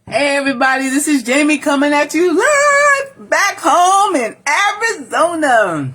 Hey everybody, this is Jamie coming at you live back home in Arizona.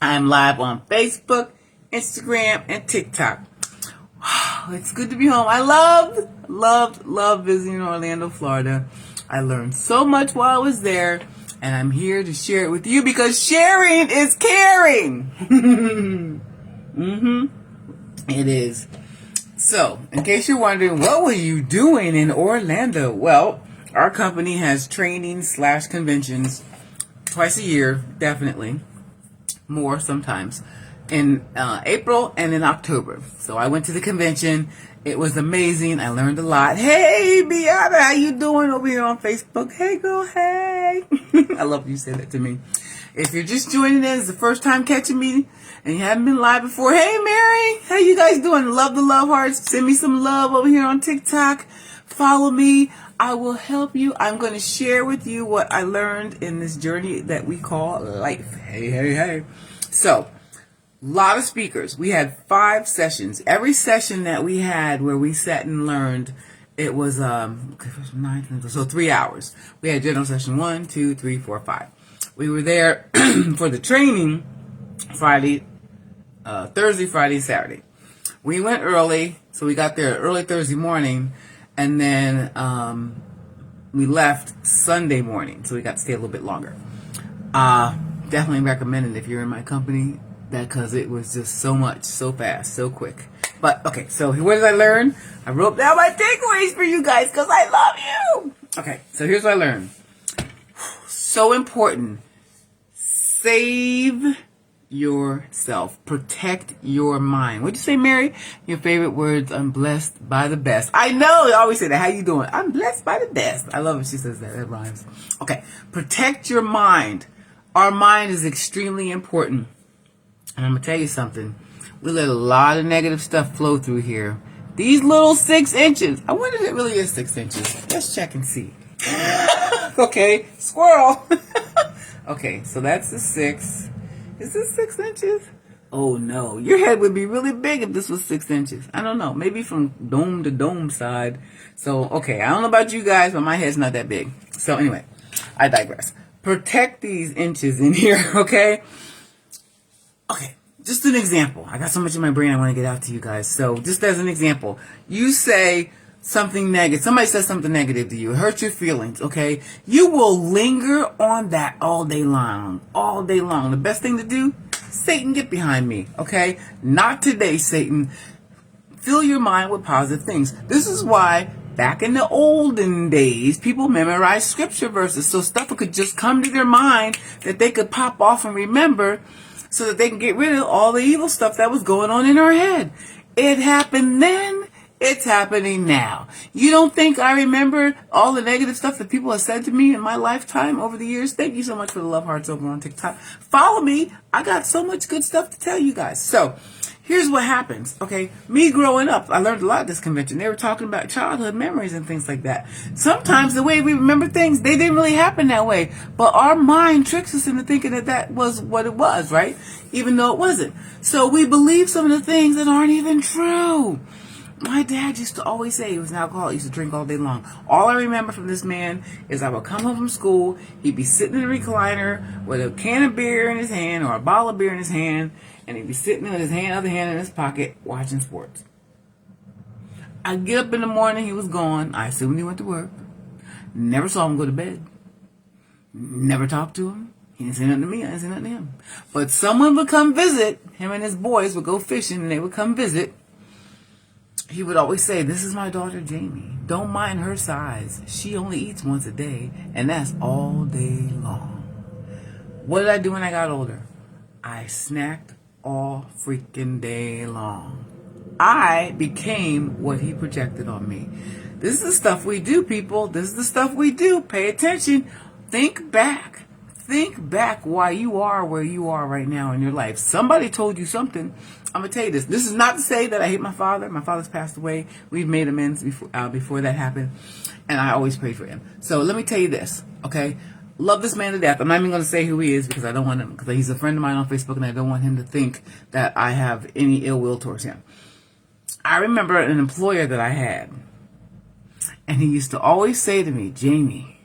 I'm live on Facebook, Instagram, and TikTok. It's good to be home. I loved visiting Orlando, Florida. I learned so much while I was there, and I'm here to share it with you because sharing is caring. It is. So, in case you're wondering, what were you doing in Orlando? Well, our company has training/conventions twice a year, definitely. More sometimes. In April and in October. So I went to the convention. It was amazing. I learned a lot. Hey, Beata, how you doing over here on Facebook? Hey, girl, hey. I love you say that to me. If you're just joining in, it's the first time catching me, and you haven't been live before, hey, Mary, how you guys doing? Love the love hearts. Send me some love over here on TikTok. Follow me. I will help you. I'm going to share with you what I learned in this journey that we call life. Hey, hey, hey. So, a lot of speakers. We had 5 sessions. Every session that we had where we sat and learned, it was 3 hours. We had general session 1, 2, 3, 4, 5. We were there for the training Thursday, Friday, Saturday. We went early, so we got there early Thursday morning, and then we left Sunday morning, so we got to stay a little bit longer. Definitely recommend it if you're in my company, because it was just so much, so fast, so quick. But, okay, so what did I learn? I wrote down my takeaways for you guys, because I love you. Okay, so here's what I learned. So important. Save yourself. Protect your mind. What'd you say, Mary? Your favorite words, I'm blessed by the best. I know, I always say that. How you doing? I'm blessed by the best. I love it. She says that. That rhymes. Okay. Protect your mind. Our mind is extremely important. And I'm going to tell you something. We let a lot of negative stuff flow through here. These little 6 inches. I wonder if it really is 6 inches. Let's check and see. Okay. Squirrel. Okay. So that's the 6. Is this 6 inches? Oh no, your head would be really big if this was 6 inches. I don't know, maybe from dome to dome side. So, okay, I don't know about you guys, but my head's not that big. So anyway, I digress. Protect these inches in here, okay? Okay, just an example. I got so much in my brain I want to get out to you guys. So, just as an example, you say something negative. Somebody says something negative to you. It hurts your feelings, okay? You will linger on that all day long. All day long. The best thing to do, Satan, get behind me, okay? Not today, Satan. Fill your mind with positive things. This is why back in the olden days, people memorized scripture verses so stuff could just come to their mind that they could pop off and remember so that they can get rid of all the evil stuff that was going on in our head. It happened then. It's happening now. You don't think I remember all the negative stuff that people have said to me in my lifetime over the years? Thank you so much for the love hearts over on TikTok. Follow me. I got so much good stuff to tell you guys. So, here's what happens, okay? Me growing up, I learned a lot at this convention. They were talking about childhood memories and things like that. Sometimes the way we remember things, they didn't really happen that way. But our mind tricks us into thinking that that was what it was, right? Even though it wasn't. So we believe some of the things that aren't even true. My dad used to always say he was an alcoholic. He used to drink all day long. All I remember from this man is I would come home from school. He'd be sitting in a recliner with a can of beer in his hand or a bottle of beer in his hand. And he'd be sitting with his other hand in his pocket watching sports. I'd get up in the morning. He was gone. I assumed he went to work. Never saw him go to bed. Never talked to him. He didn't say nothing to me. I didn't say nothing to him. But someone would come visit. Him and his boys would go fishing and they would come visit. He would always say, this is my daughter, Jamie. Don't mind her size. She only eats once a day, and that's all day long. What did I do when I got older? I snacked all freaking day long. I became what he projected on me. This is the stuff we do, people. This is the stuff we do. Pay attention. Think back. Think back why you are where you are right now in your life. Somebody told you something. I'm going to tell you this. This is not to say that I hate my father. My father's passed away. We've made amends before that happened. And I always pray for him. So let me tell you this, okay? Love this man to death. I'm not even going to say who he is because I don't want him, because he's a friend of mine on Facebook and I don't want him to think that I have any ill will towards him. I remember an employer that I had. And he used to always say to me, Jamie,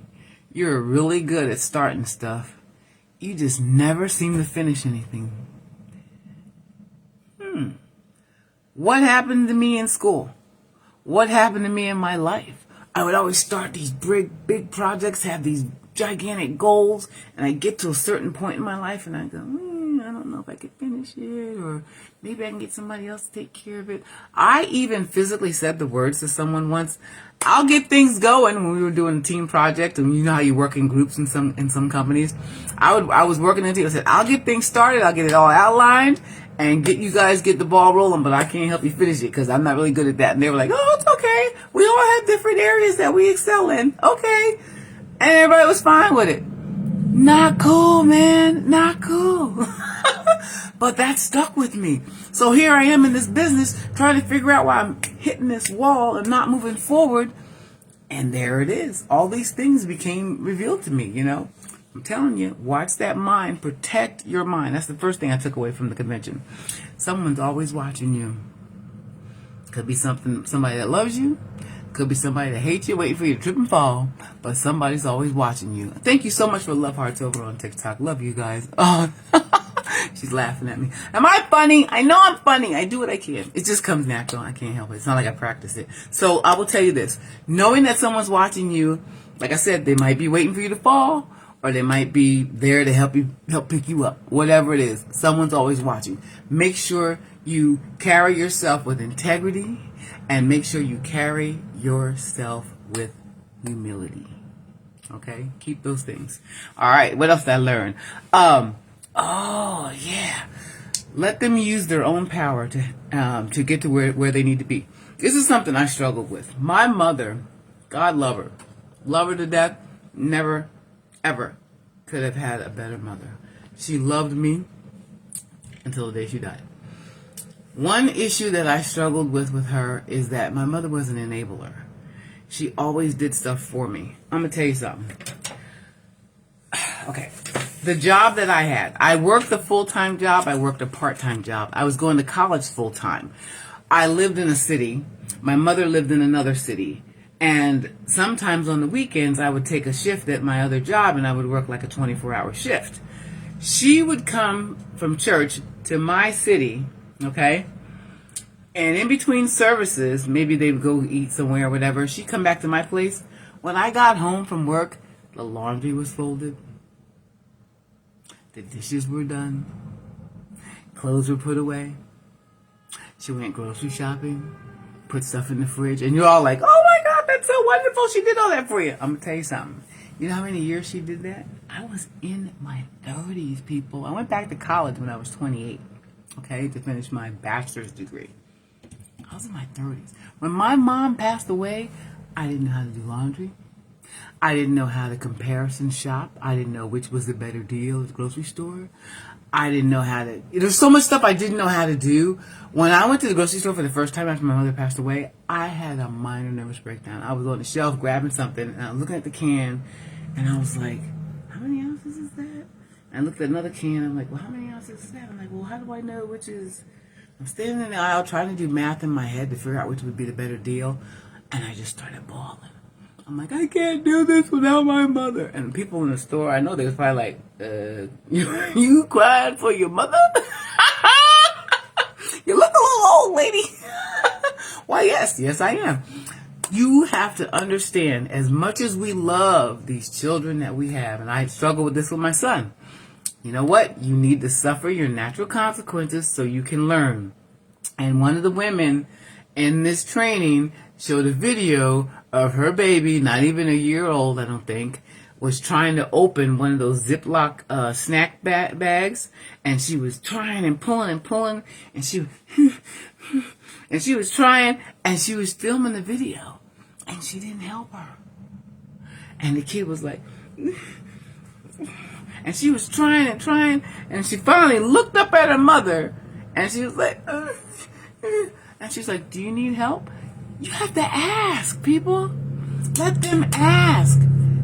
you're really good at starting stuff. You just never seem to finish anything. What happened to me in school? What happened to me in my life? I would always start these big projects, have these gigantic goals, and I get to a certain point in my life and I go, I don't know if I could finish it, or maybe I can get somebody else to take care of it. I even physically said the words to someone once. I'll get things going when we were doing a team project, and you know how you work in groups in some companies. I was working in a team. I said, I'll get things started, I'll get it all outlined, and get the ball rolling, but I can't help you finish it because I'm not really good at that. And they were like, oh, it's okay. We all have different areas that we excel in. Okay. And everybody was fine with it. Not cool, man. Not cool. But that stuck with me. So here I am in this business trying to figure out why I'm hitting this wall and not moving forward. And there it is. All these things became revealed to me, you know. I'm telling you, watch that mind. Protect your mind. That's the first thing I took away from the convention. Someone's always watching you. Could be somebody that loves you. Could be somebody that hates you, waiting for you to trip and fall. But somebody's always watching you. Thank you so much for love hearts over on TikTok. Love you guys. Oh, she's laughing at me. Am I funny? I know I'm funny. I do what I can. It just comes natural. I can't help it. It's not like I practice it. So I will tell you this. Knowing that someone's watching you, like I said, they might be waiting for you to fall, or they might be there to help pick you up. Whatever it is, someone's always watching. Make sure you carry yourself with integrity, and make sure you carry yourself with humility. Okay? Keep those things. All right. What else did I learn? Oh, yeah. Let them use their own power to get to where they need to be. This is something I struggled with. My mother, God love her. Love her to death. Never, ever could have had a better mother. She loved me until the day she died. One issue that I struggled with her is that my mother was an enabler. She always did stuff for me. I'm going to tell you something. Okay. The job that I had, I worked a full-time job. I worked a part-time job. I was going to college full-time. I lived in a city. My mother lived in another city. And sometimes on the weekends, I would take a shift at my other job and I would work like a 24-hour shift. She would come from church to my city, okay? And in between services, maybe they would go eat somewhere or whatever, she'd come back to my place. When I got home from work, the laundry was folded. The dishes were done. Clothes were put away. She went grocery shopping, put stuff in the fridge, and you're all like, oh my God, that's so wonderful. She did all that for you. I'm going to tell you something. You know how many years she did that? I was in my 30s, people. I went back to college when I was 28, okay, to finish my bachelor's degree. I was in my 30s. When my mom passed away, I didn't know how to do laundry. I didn't know how to comparison shop. I didn't know which was the better deal at the grocery store. I didn't know how to... There's so much stuff I didn't know how to do. When I went to the grocery store for the first time after my mother passed away, I had a minor nervous breakdown. I was on the shelf grabbing something, and I was looking at the can, and I was like, how many ounces is that? And I looked at another can, I'm like, well, how many ounces is that? I'm like, well, how do I know which is... I'm standing in the aisle trying to do math in my head to figure out which would be the better deal, and I just started bawling. I'm like, I can't do this without my mother. And people in the store, I know they was probably like, you cried for your mother? You look a little old, lady. Why, yes, I am. You have to understand, as much as we love these children that we have, and I struggle with this with my son, you know what? You need to suffer your natural consequences so you can learn. And one of the women in this training showed a video of her baby, not even a year old, I don't think, was trying to open one of those Ziploc snack bags, and she was trying and pulling, and she was trying, and she was filming the video, and she didn't help her. And the kid was like, and she was trying, and she finally looked up at her mother, and she was like, and she's like, do you need help? You have to ask, people. Let them ask.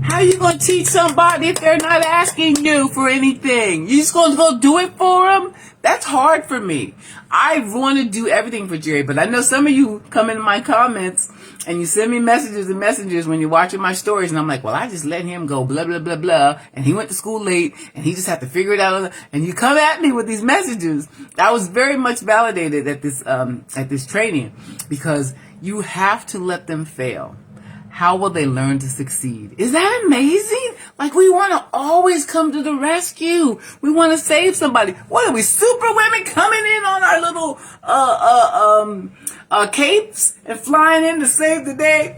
How you going to teach somebody if they're not asking you for anything? You just going to go do it for them? That's hard for me. I want to do everything for Jerry, but I know some of you come into my comments and you send me messages and messages when you're watching my stories, and I'm like, well, I just let him go, blah, blah, blah, blah, and he went to school late, and he just had to figure it out, and you come at me with these messages. I was very much validated at this training, because you have to let them fail. How will they learn to succeed? Is that amazing? Like, we want to always come to the rescue. We want to save somebody. What are we, super women coming in on our little capes and flying in to save the day?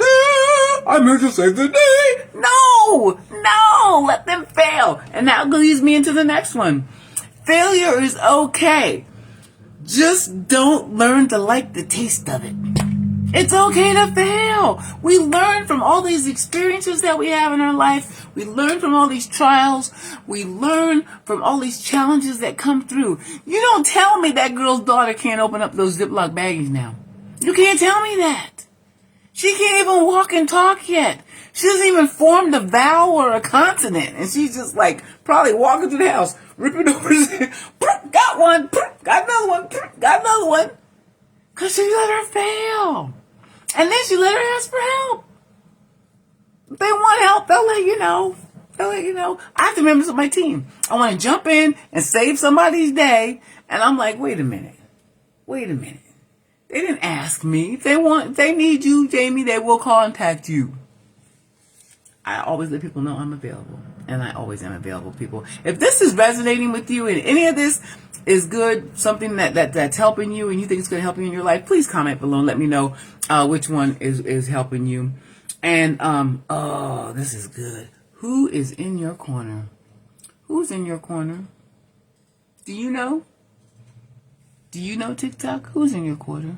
I'm here to save the day. No, let them fail. And that leads me into the next one. Failure is okay. Just don't learn to like the taste of it. It's okay to fail. We learn from all these experiences that we have in our life. We learn from all these trials. We learn from all these challenges that come through. You don't tell me that girl's daughter can't open up those Ziploc baggies now. You can't tell me that. She can't even walk and talk yet. She hasn't even formed a vowel or a consonant. And she's just like probably walking through the house, ripping over got one, got another one, got another one. Because she let her fail. And then she let her ask for help. If they want help, they'll let you know. I have to remember this with my team. I want to jump in and save somebody's day. And I'm like, wait a minute. They didn't ask me. If they need you, Jamie, they will contact you. I always let people know I'm available. And I always am available, people. If this is resonating with you and any of this is good, something that's helping you and you think it's going to help you in your life, please comment below and let me know which one is helping you. And, this is good. Who is in your corner? Who's in your corner? Do you know? Do you know TikTok? Who's in your corner?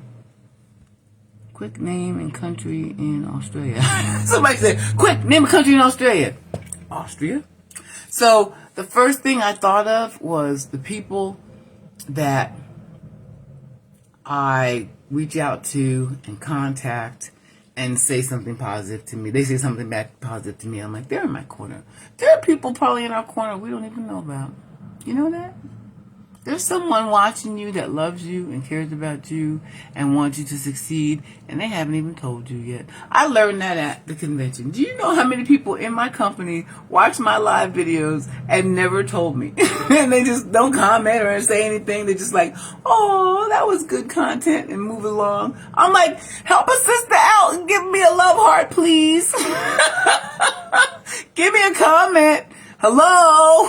Quick name and country in Australia. Somebody said, quick name and country in Australia. Austria. So the first thing I thought of was the people that I reach out to and contact and say something positive to me. They say something back positive to me. I'm like, they're in my corner. There are people probably in our corner we don't even know about. You know that? There's someone watching you that loves you and cares about you and wants you to succeed, and they haven't even told you yet. I learned that at the convention. Do you know how many people in my company watch my live videos and never told me? And they just don't comment or say anything. They're just like, oh, that was good content, and move along. I'm like, help a sister out and give me a love heart, please. Give me a comment. Hello?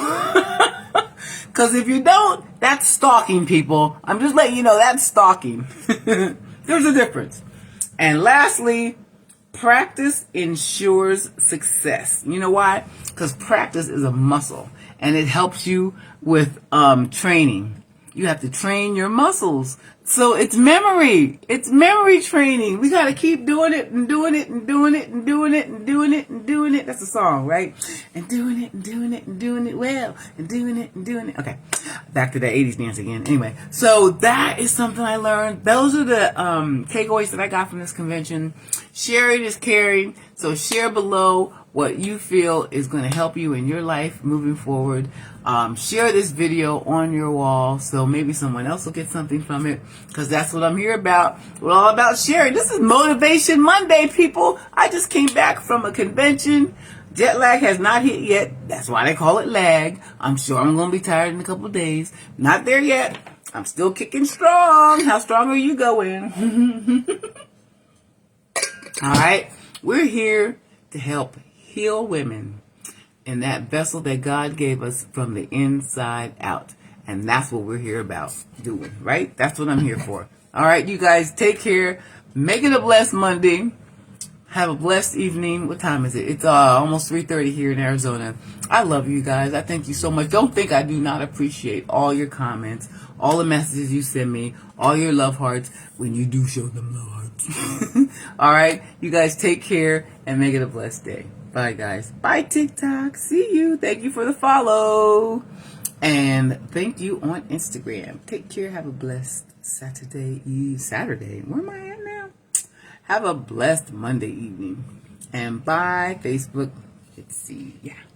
Because if you don't, that's stalking, people. I'm just letting you know that's stalking. There's a difference. And lastly, practice ensures success. You know why? Because practice is a muscle, and it helps you with training. You have to train your muscles. So it's memory. It's memory training. We got to keep doing it and doing it and doing it and doing it and doing it and doing it. That's a song, right? And doing it and doing it and doing it well and doing it and doing it. Okay, back to the 80s dance again. Anyway, so that is something I learned. Those are the takeaways that I got from this convention. Sharing is caring. So share below what you feel is going to help you in your life moving forward. Share this video on your wall so maybe someone else will get something from it, because that's what I'm here about. We're all about sharing. This is Motivation Monday, people. I just came back from a convention. Jet lag has not hit yet. That's why they call it lag. I'm sure I'm going to be tired in a couple of days. Not there yet. I'm still kicking strong. How strong are you going? All right. We're here to help heal women in that vessel that God gave us from the inside out. And that's what we're here about doing, right? That's what I'm here for. All right, you guys, take care. Make it a blessed Monday. Have a blessed evening. What time is it? It's almost 3:30 here in Arizona. I love you guys. I thank you so much. Don't think I do not appreciate all your comments, all the messages you send me, all your love hearts when you do show them love hearts. All right, you guys take care and make it a blessed day. Bye, guys. Bye, TikTok. See you. Thank you for the follow. And thank you on Instagram. Take care. Have a blessed Saturday. Where am I at now? Have a blessed Monday evening. And bye, Facebook. Let's see. Yeah.